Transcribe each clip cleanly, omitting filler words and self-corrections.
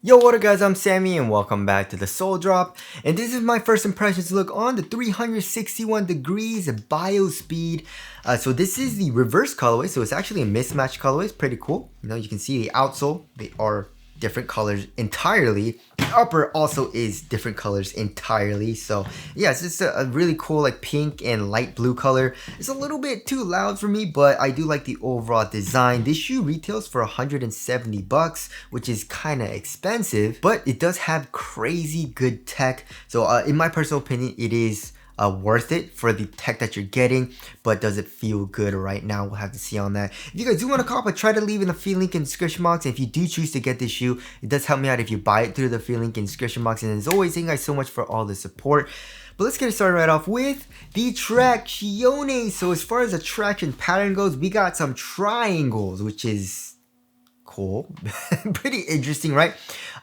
Yo, what up guys, I'm Sammy and welcome back to the Soul Drop, and this is my first impressions look on the 361 degrees Biospeed. So this is the reverse colorway, so it's actually a mismatched colorway. It's pretty cool. You know, you can see the outsole, they are different colors entirely. The upper also is different colors entirely. So yeah, it's just a really cool like pink and light blue color. It's a little bit too loud for me, but I do like the overall design. This shoe retails for 170 bucks, which is kind of expensive, but it does have crazy good tech. So in my personal opinion, it is worth it for the tech that you're getting, but does it feel good right now? We'll have to see on that. If you guys do want to cop it, try to leave in the free link in the description box. And if you do choose to get this shoe, it does help me out if you buy it through the free link in the description box. And as always, thank you guys so much for all the support. But let's get started right off with the traction. So as far as the traction pattern goes, we got some triangles, which is cool. Pretty interesting, right?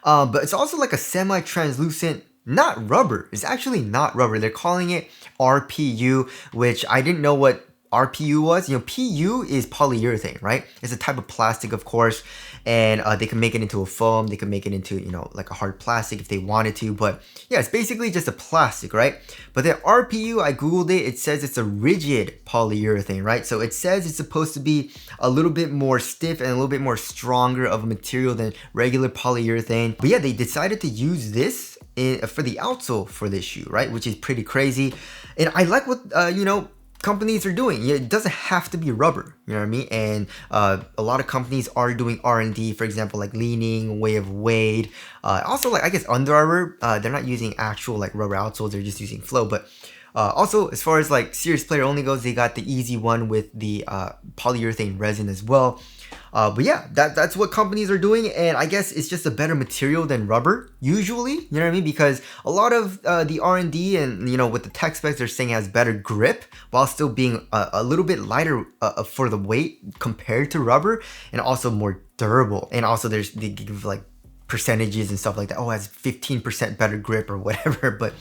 But it's also like a semi-translucent, not rubber. It's actually not rubber. They're calling it RPU, which I didn't know what RPU was. You know, PU is polyurethane, right? It's a type of plastic, of course, and they can make it into a foam. They can make it into, you know, like a hard plastic if they wanted to. But yeah, it's basically just a plastic, right? But the RPU, I googled it. It says it's a rigid polyurethane, right? So it says it's supposed to be a little bit more stiff and a little bit more stronger of a material than regular polyurethane. But yeah, they decided to use this for the outsole for this shoe, right? Which is pretty crazy. And I like what, you know, companies are doing. It doesn't have to be rubber, you know what I mean? And a lot of companies are doing R&D, for example, like Leaning, Way of Wade. Also, like, I guess Under Armour, they're not using actual like rubber outsoles, they're just using flow. But also, as far as like serious player only goes, they got the easy one with the polyurethane resin as well. But yeah, that's what companies are doing, and I guess it's just a better material than rubber usually, you know what I mean? Because a lot of the R&D and, you know, with the tech specs, they're saying it has better grip while still being a little bit lighter for the weight compared to rubber, and also more durable. And also they give like percentages and stuff like that. Oh, it has 15% better grip or whatever. But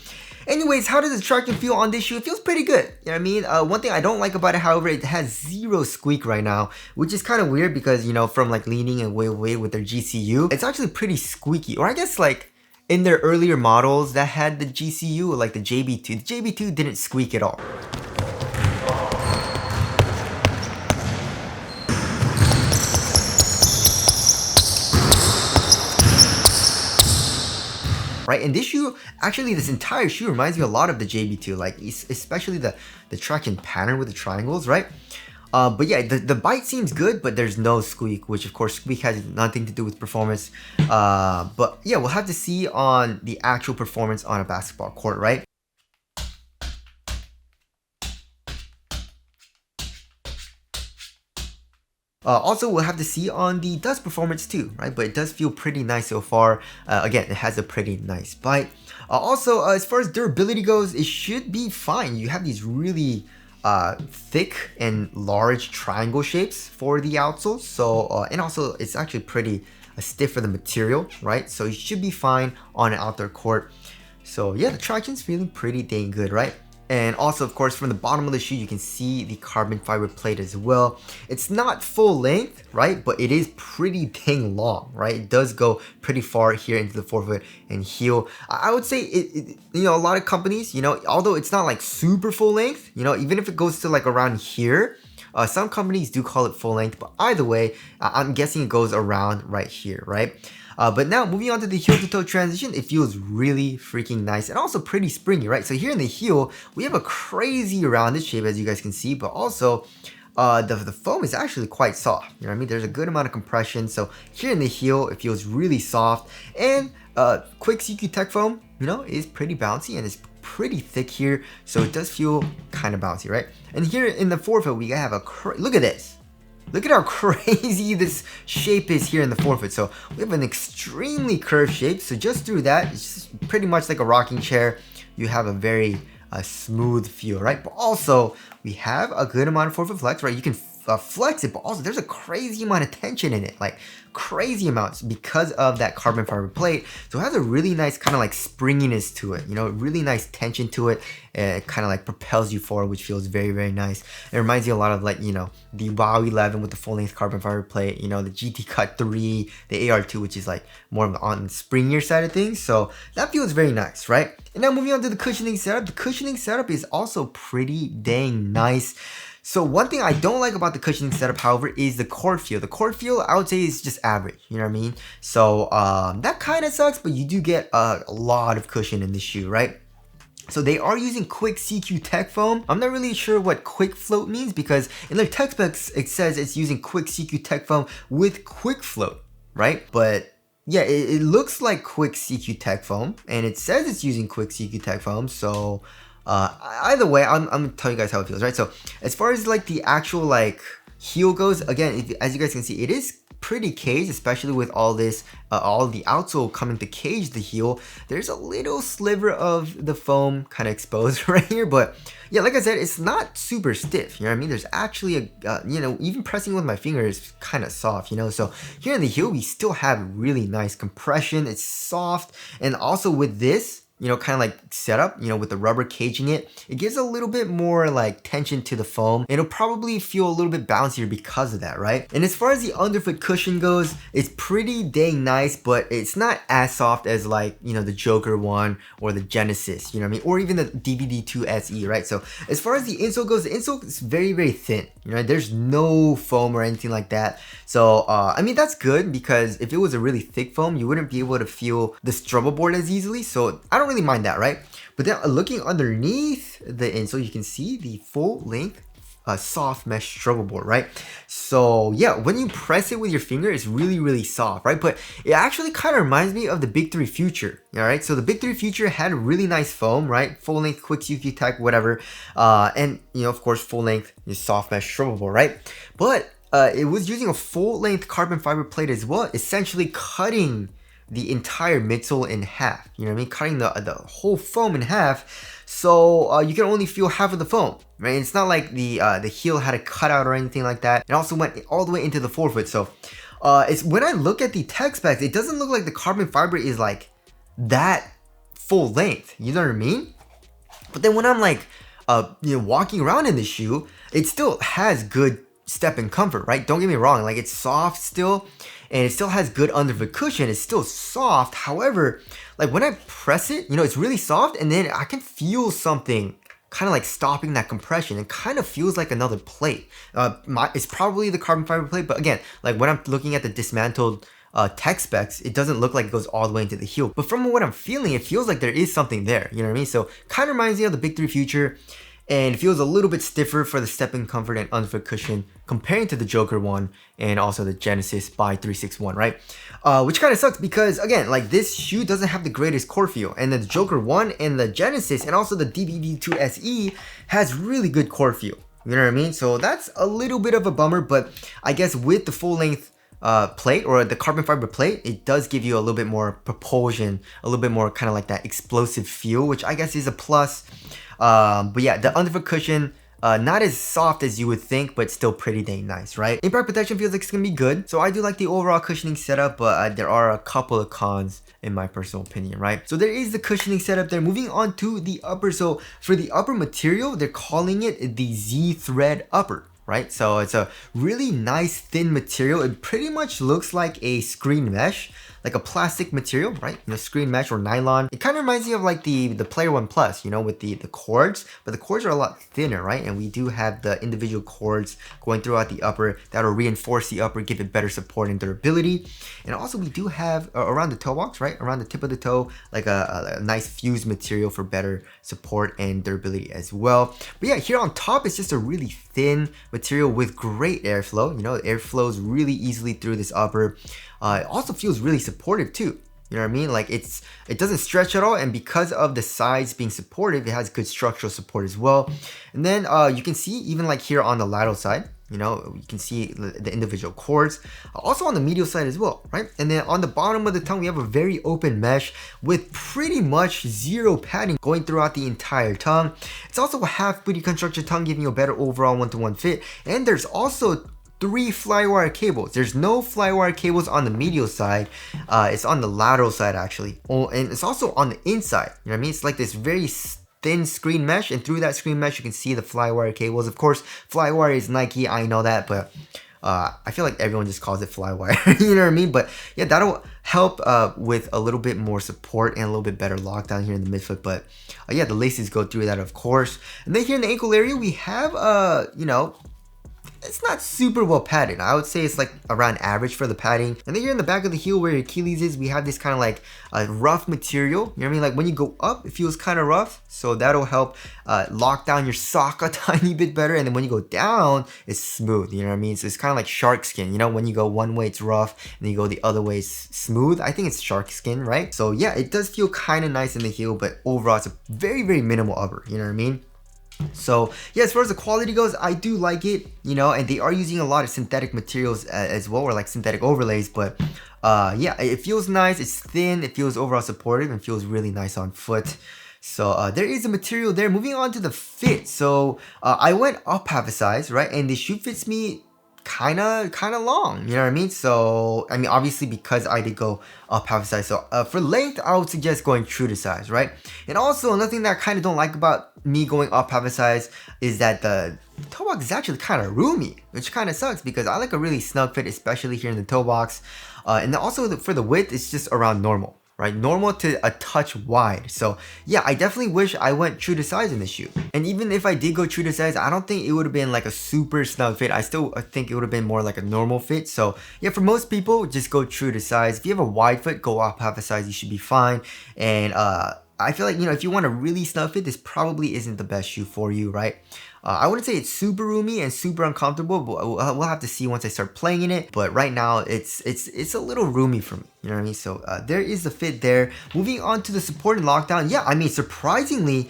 anyways, how does the traction feel on this shoe? It feels pretty good, you know what I mean? One thing I don't like about it, however, it has zero squeak right now, which is kind of weird because, you know, from like Leaning and Way Away with their GCU, it's actually pretty squeaky. Or I guess like in their earlier models that had the GCU, like the JB2, the JB2 didn't squeak at all. Right, and this shoe, actually this entire shoe reminds me a lot of the JB2, like especially the traction pattern with the triangles, right? But yeah, the bite seems good, but there's no squeak, which of course squeak has nothing to do with performance. But yeah, we'll have to see on the actual performance on a basketball court, right? Also, we'll have to see on the dust performance too, right? But it does feel pretty nice so far. Again, it has a pretty nice bite. Also, as far as durability goes, it should be fine. You have these really thick and large triangle shapes for the outsole. So, and also it's actually pretty stiff for the material, right? So it should be fine on an outdoor court. So yeah, the traction's feeling pretty dang good, right? And also, of course, from the bottom of the shoe, you can see the carbon fiber plate as well. It's not full length, right? But it is pretty dang long, right? It does go pretty far here into the forefoot and heel. I would say, you know, a lot of companies, you know, although it's not like super full length, you know, even if it goes to like around here, some companies do call it full length, but either way, I'm guessing it goes around right here, right? But now moving on to the heel to toe transition, it feels really freaking nice and also pretty springy, right? So here in the heel, we have a crazy rounded shape, as you guys can see, but also the foam is actually quite soft. You know what I mean? There's a good amount of compression. So here in the heel, it feels really soft, and quick CQ Tech foam, you know, is pretty bouncy and it's pretty thick here. So it does feel kind of bouncy, right? And here in the forefoot, we have look at this. Look at how crazy this shape is here in the forefoot. So we have an extremely curved shape. So just through that, it's just pretty much like a rocking chair. You have a very smooth feel, right? But also we have a good amount of forefoot flex, right? You can flex it, but also there's a crazy amount of tension in it, like crazy amounts because of that carbon fiber plate. So it has a really nice kind of like springiness to it, you know, really nice tension to it. It kind of like propels you forward, which feels very, very nice. It reminds you a lot of like, you know, the WoW 11 with the full length carbon fiber plate, you know, the GT Cut 3, the AR2, which is like more on the springier side of things. So that feels very nice, right? And now moving on to the cushioning setup. The cushioning setup is also pretty dang nice. So one thing I don't like about the cushioning setup, however, is the cord feel. The cord feel, I would say, is just average, you know what I mean? So that kind of sucks, but you do get a lot of cushion in this shoe, right? So they are using quick CQ Tech foam. I'm not really sure what quick float means because in their tech specs, it says it's using quick CQ Tech foam with quick float, right? But yeah, it looks like quick CQ Tech foam and it says it's using quick CQ Tech foam. So either way, I'm gonna tell you guys how it feels, right? So as far as like the actual like heel goes, again, as you guys can see, it is pretty caged, especially with all this, all the outsole coming to cage the heel. There's a little sliver of the foam kind of exposed right here, but yeah, like I said, it's not super stiff, you know what I mean? There's actually a, you know, even pressing with my finger is kind of soft, you know? So here in the heel, we still have really nice compression. It's soft. And also with this, you know, kind of like setup, you know, with the rubber caging it, it gives a little bit more like tension to the foam. It'll probably feel a little bit bouncier because of that, right? And as far as the underfoot cushion goes, it's pretty dang nice, but it's not as soft as like, you know, the Joker one or the Genesis, you know what I mean? Or even the DVD2 SE, right? So as far as the insole goes, the insole is very, very thin, you know, there's no foam or anything like that. So, I mean, that's good because if it was a really thick foam, you wouldn't be able to feel the struggle board as easily. So I don't really mind that, right? But then looking underneath the insole, you can see the full length soft mesh struggle board, right? So yeah, when you press it with your finger, it's really, really soft, right? But it actually kind of reminds me of the Big 3 Future, all right? So the Big 3 Future had really nice foam, right? Full length, quick CQ Tech, whatever. And you know, of course, full length soft mesh struggle board, right? But it was using a full length carbon fiber plate as well, essentially cutting the entire midsole in half, you know what I mean? Cutting the whole foam in half, so you can only feel half of the foam, right? It's not like the heel had a cutout or anything like that. It also went all the way into the forefoot. So it's when I look at the tech specs, it doesn't look like the carbon fiber is like that full length, you know what I mean? But then when I'm like you know, walking around in the shoe, it still has good step and comfort, right? Don't get me wrong, like it's soft still, and it still has good underfoot cushion. It's still soft. However, like when I press it, you know, it's really soft, and then I can feel something kind of like stopping that compression. It kind of feels like another plate. It's probably the carbon fiber plate, but again, like when I'm looking at the dismantled tech specs, it doesn't look like it goes all the way into the heel. But from what I'm feeling, it feels like there is something there. You know what I mean? So kind of reminds me of the Big 3 Future. And it feels a little bit stiffer for the step-in comfort and underfoot cushion comparing to the Joker one and also the Genesis by 361, right? Which kind of sucks because, again, like this shoe doesn't have the greatest core feel, and the Joker one and the Genesis and also the DVD2 SE has really good core feel. You know what I mean? So that's a little bit of a bummer, but I guess with the full-length plate or the carbon fiber plate, it does give you a little bit more propulsion, a little bit more kind of like that explosive feel, which I guess is a plus. But yeah, the underfoot cushion, not as soft as you would think, but still pretty dang nice, right? Impact protection feels like it's gonna be good. So I do like the overall cushioning setup, but there are a couple of cons in my personal opinion, right? So there is the cushioning setup there. Moving on to the upper. So for the upper material, they're calling it the Z thread upper, right? So it's a really nice thin material. It pretty much looks like a screen mesh, like a plastic material, right? You know, screen mesh or nylon. It kind of reminds me of like the Player One Plus, you know, with the cords, but the cords are a lot thinner, right? And we do have the individual cords going throughout the upper that'll reinforce the upper, give it better support and durability. And also we do have around the toe box, right? Around the tip of the toe, like a nice fused material for better support and durability as well. But yeah, here on top, it's just a really thin material with great airflow. You know, air flows really easily through this upper. It also feels really supportive too. You know what I mean? Like it doesn't stretch at all, and because of the sides being supportive, it has good structural support as well. And then you can see even like here on the lateral side, You know, you can see the individual cords. Also on the medial side as well, right? And then on the bottom of the tongue, we have a very open mesh with pretty much zero padding going throughout the entire tongue. It's also a half booty construction tongue, giving you a better overall one-to-one fit. And there's also 3 flywire cables. There's no flywire cables on the medial side. It's on the lateral side actually. Oh, and it's also on the inside. You know what I mean? It's like this very thin screen mesh, and through that screen mesh you can see the flywire cables. Of course, flywire is Nike, I know that, but I feel like everyone just calls it flywire. You know what I mean? But yeah, that'll help with a little bit more support and a little bit better lockdown here in the midfoot. But yeah, the laces go through that, of course. And then here in the ankle area, we have you know, it's not super well padded. I would say it's like around average for the padding. And then here in the back of the heel where your Achilles is, we have this kind of like a rough material. You know what I mean? Like when you go up, it feels kind of rough. So that'll help lock down your sock a tiny bit better. And then when you go down, it's smooth. You know what I mean? So it's kind of like shark skin. You know, when you go one way, it's rough. And then you go the other way, it's smooth. I think it's shark skin, right? So yeah, it does feel kind of nice in the heel, but overall, it's a very, very minimal upper. You know what I mean? So yeah, as far as the quality goes, I do like it, you know, and they are using a lot of synthetic materials as well, or like synthetic overlays, but yeah, it feels nice, it's thin, it feels overall supportive, and feels really nice on foot. So there is a material there. Moving on to the fit. So I went up half a size, right, and the shoe fits me kind of long, you know what I mean? So I mean, obviously because I did go up half a size, so for length I would suggest going true to size, right? And also another thing that I kind of don't like about me going up half a size is that the toe box is actually kind of roomy, which kind of sucks because I like a really snug fit, especially here in the toe box. And then also for the width, it's just around normal, right? Normal to a touch wide. So yeah, I definitely wish I went true to size in this shoe. And even if I did go true to size, I don't think it would have been like a super snug fit. I still think it would have been more like a normal fit. So yeah, for most people, just go true to size. If you have a wide foot, go up half a size, you should be fine. And I feel like, you know, if you want a really snug fit, this probably isn't the best shoe for you, right? I wouldn't say it's super roomy and super uncomfortable, but we'll have to see once I start playing in it. But right now, it's a little roomy for me, you know what I mean? So there is the fit there. Moving on to the support and lockdown. Yeah, I mean, surprisingly,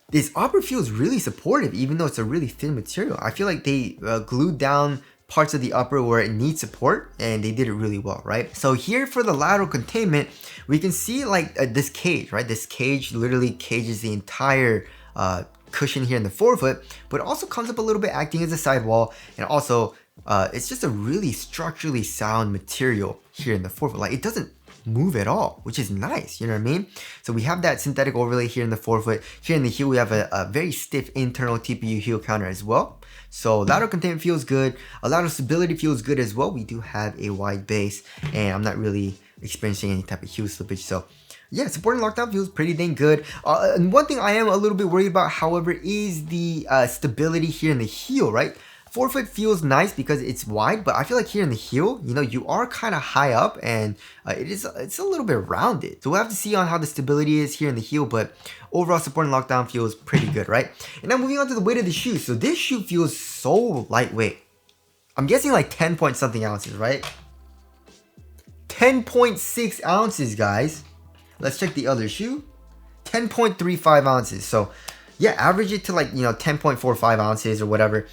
this upper feels really supportive, even though it's a really thin material. I feel like they glued down parts of the upper where it needs support, and they did it really well, right? So here for the lateral containment, we can see like this cage, right? This cage literally cages the entire cushion here in the forefoot, but it also comes up a little bit acting as a sidewall, and also it's just a really structurally sound material here in the forefoot. Like it doesn't move at all, which is nice, you know what I mean? So we have that synthetic overlay here in the forefoot. Here in the heel, we have a very stiff internal TPU heel counter as well. So lateral containment feels good. A lateral stability feels good as well. We do have a wide base, and I'm not really experiencing any type of heel slippage. So yeah, support and lockdown feels pretty dang good. And one thing I am a little bit worried about, however, is the stability here in the heel, right? Forefoot feels nice because it's wide, but I feel like here in the heel, you know, you are kind of high up, and it's a little bit rounded. So we'll have to see on how the stability is here in the heel, but overall support and lockdown feels pretty good, right? And now moving on to the weight of the shoe. So this shoe feels so lightweight. I'm guessing like 10 point something ounces, right? 10.6 ounces, guys. Let's check the other shoe. 10.35 ounces. So yeah, average it to like, you know, 10.45 ounces or whatever.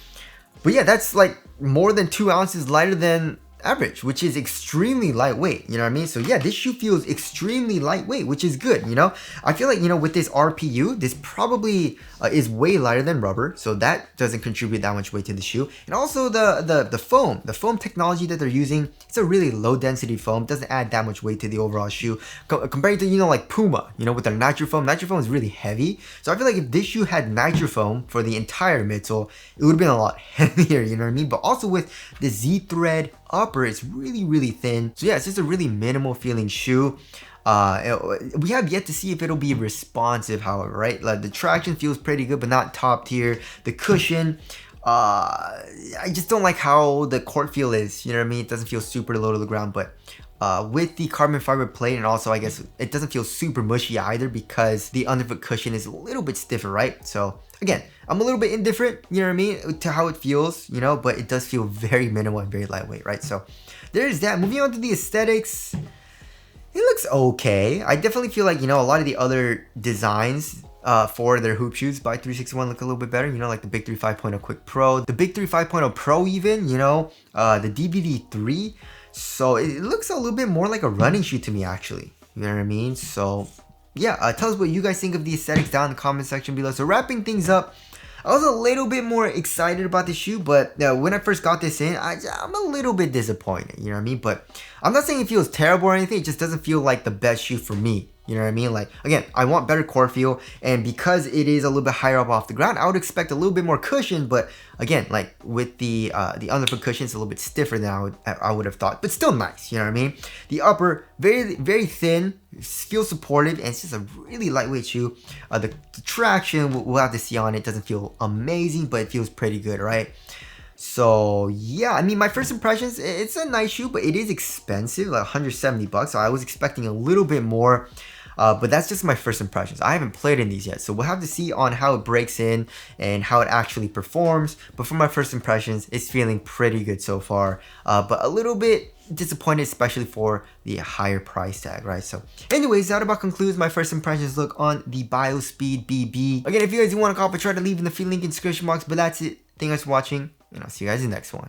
But yeah, that's like more than 2 ounces lighter than average, which is extremely lightweight, you know what I mean? So yeah, this shoe feels extremely lightweight, which is good, you know? I feel like, you know, with this RPU, this probably is way lighter than rubber, so that doesn't contribute that much weight to the shoe. And also the foam technology that they're using, it's a really low density foam, doesn't add that much weight to the overall shoe compared to, you know, like Puma, you know, with their Nitrofoam. Nitrofoam is really heavy, so I feel like if this shoe had Nitrofoam for the entire midsole, it would have been a lot heavier, you know what I mean? But also with the Z-thread upper, it's really thin. So yeah, it's just a really minimal feeling shoe. We have yet to see if it'll be responsive, however, right? Like the traction feels pretty good, but not top tier. The cushion, I just don't like how the court feel is, you know what I mean? It doesn't feel super low to the ground, but with the carbon fiber plate, and also I guess it doesn't feel super mushy either because the underfoot cushion is a little bit stiffer, right? So again, I'm a little bit indifferent, you know what I mean, to how it feels, you know, but it does feel very minimal and very lightweight, right? So there's that. Moving on to the aesthetics, it looks okay. I definitely feel like, you know, a lot of the other designs for their hoop shoes by 361 look a little bit better, you know, like the Big 3 5.0 Quick Pro, the Big 3 5.0 Pro even, you know, the DVD3. So it looks a little bit more like a running shoe to me actually, you know what I mean? So yeah, tell us what you guys think of the aesthetics down in the comment section below. So wrapping things up, I was a little bit more excited about the shoe, but when I first got this in, I'm a little bit disappointed, you know what I mean? But I'm not saying it feels terrible or anything, it just doesn't feel like the best shoe for me. You know what I mean? Like, again, I want better core feel, and because it is a little bit higher up off the ground, I would expect a little bit more cushion, but again, like with the underfoot cushion, it's a little bit stiffer than I would have thought, but still nice, you know what I mean? The upper, very, very thin, feels supportive, and it's just a really lightweight shoe. The traction, we'll have to see on it, doesn't feel amazing, but it feels pretty good, right? So yeah, I mean, my first impressions, it's a nice shoe, but it is expensive, like 170 bucks. So I was expecting a little bit more, but that's just my first impressions. I haven't played in these yet, so we'll have to see on how it breaks in and how it actually performs. But for my first impressions, it's feeling pretty good so far, but a little bit disappointed, especially for the higher price tag, right? So anyways, that about concludes my first impressions look on the Biospeed BB. Again, if you guys do want to copy, try to leave in the free link in the description box, but that's it. Thank you guys for watching, and I'll see you guys in the next one.